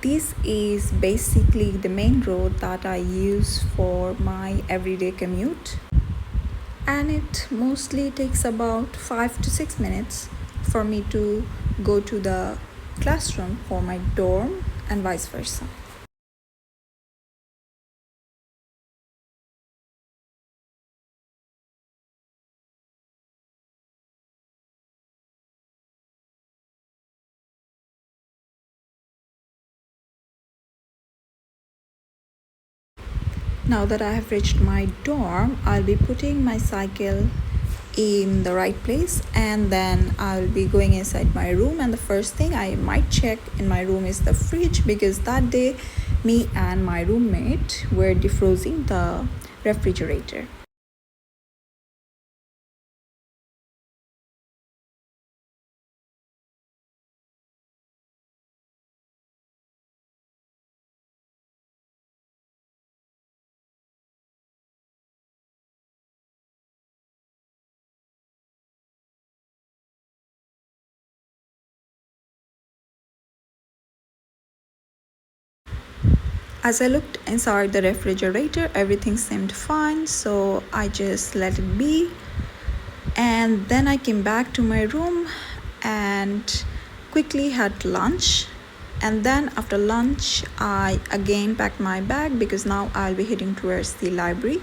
this is basically the main road that I use for my everyday commute, and it mostly takes about 5 to 6 minutes for me to go to the classroom for my dorm and vice versa. Now that I have reached my dorm, I'll be putting my cycle in the right place, and then I'll be going inside my room, and the first thing I might check in my room is the fridge, because that day me and my roommate were defrosting the refrigerator. As I looked inside the refrigerator, everything seemed fine, so I just let it be. And then I came back to my room and quickly had lunch. And then after lunch, I again packed my bag because now I'll be heading towards the library.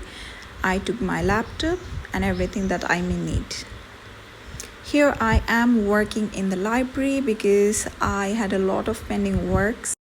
I took my laptop and everything that I may need. Here I am working in the library because I had a lot of pending works.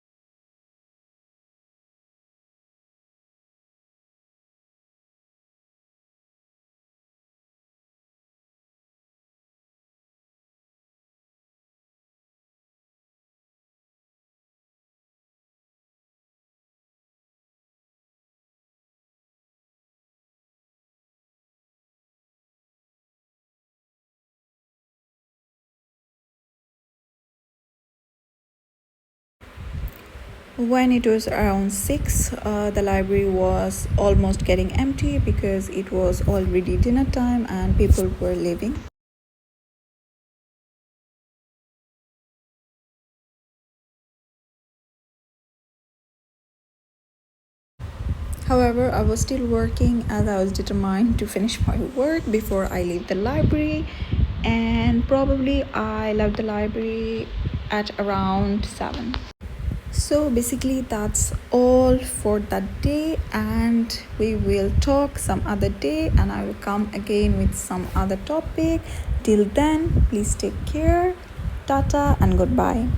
When it was around 6, the library was almost getting empty because it was already dinner time and people were leaving. However, I was still working as I was determined to finish my work before I leave the library, and probably I left the library at around 7. So basically that's all for that day, and we will talk some other day, and I will come again with some other topic. Till then, please take care. Tata and goodbye.